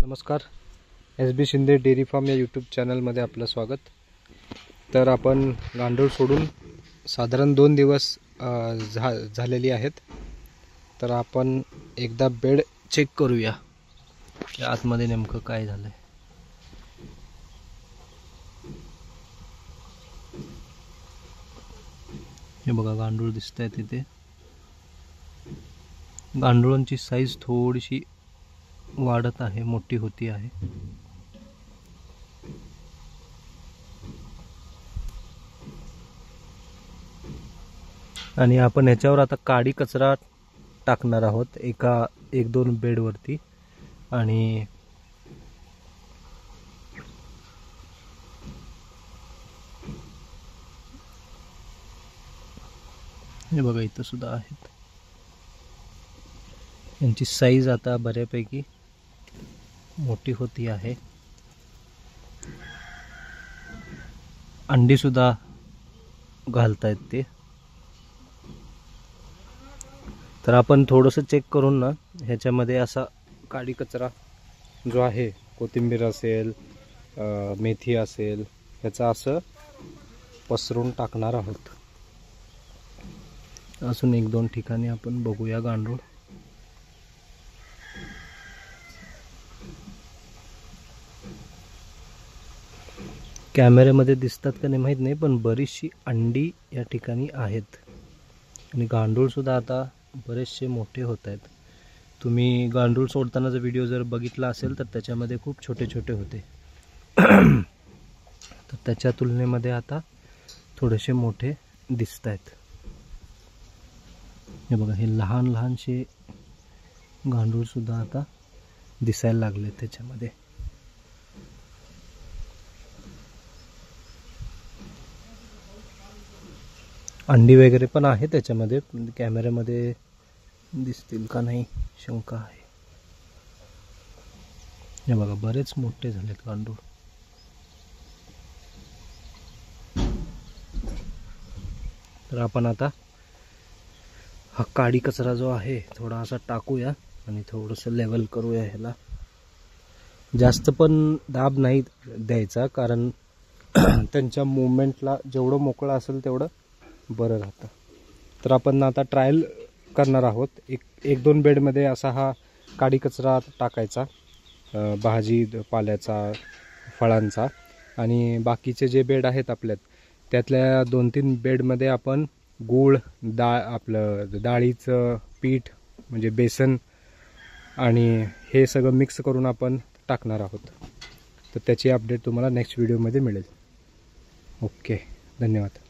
नमस्कार, SB Shinde dairy form या YouTube चॅनलमध्ये आपलं स्वागत। तर आपण गांडूळ सोडून साधारण 2 दिवस झालेली आहेत। तर आपण एकदा बेड चेक करूया की आतमध्ये नेमकं काय झालंय। हे बघा, गांडूळ दिसतंय तिथे। गांडूळांची साईज थोडीशी वाढत आहे, मोठी होती आहे। आणि आपण याच्यावर आता काडी कचरा टाकणार आहोत एक दोन बेड वरती। आणि हे बघा, इथं सुद्धा आहेत। यांची साईज आता बऱ्यापैकी मोठी होती आहे। अंडी सुद्धा घालतायत ते। तर आपण थोडंसं चेक करून ना ह्याच्यामध्ये असा काडी कचरा जो आहे, कोथिंबीर असेल, मेथी असेल, ह्याचा असं पसरून टाकणार आहोत। अजून 1-2 ठिकाणी आपण बघूया गांडूळ। कॅमेऱ्यामध्ये दिसतात का नाही माहीत नाही, पण बरीचशी अंडी या ठिकाणी आहेत। आणि गांडूळ सुद्धा आता बरेचसे मोठे होत आहेत। तुम्ही गांडूळ सोडतानाचा व्हिडिओ जर बघितला असेल तर त्याच्यामध्ये खूप छोटे छोटे होते। तर त्याच्या तुलनेमध्ये आता थोडेसे मोठे दिसत आहेत। हे बघा, हे लहान लहानसे गांडूळ सुद्धा आता दिसायला लागले त्याच्यामध्ये। अंडी वगैरे पण आहे त्याच्यामध्ये, पण कॅमेऱ्यामध्ये दिसतील का नाही शंका आहे। हे बघा, बरेच मोठे झालेत गांडूळ। तर आपण आता हा काडी कचरा जो आहे थोडासा टाकूया आणि थोडंसं लेवल करूया ह्याला। जास्त पण दाब नाही द्यायचा, कारण त्यांच्या मूवमेंटला जेवढं मोकळं असेल तेवढं बरं राहतं। तर आपण आता ट्रायल करणार आहोत। एक 2 बेडमध्ये असा हा काडी कचरा टाकायचा, भाजी पाल्याचा, फळांचा। आणि बाकीचे जे बेड आहेत आपल्यात, त्यातल्या 2-3 बेडमध्ये आपण गूळ, आपलं डाळीचं पीठ म्हणजे बेसन आणि हे सगळं मिक्स करून आपण टाकणार आहोत। तर त्याची अपडेट तुम्हाला नेक्स्ट व्हिडिओमध्ये मिळेल। ओके, धन्यवाद।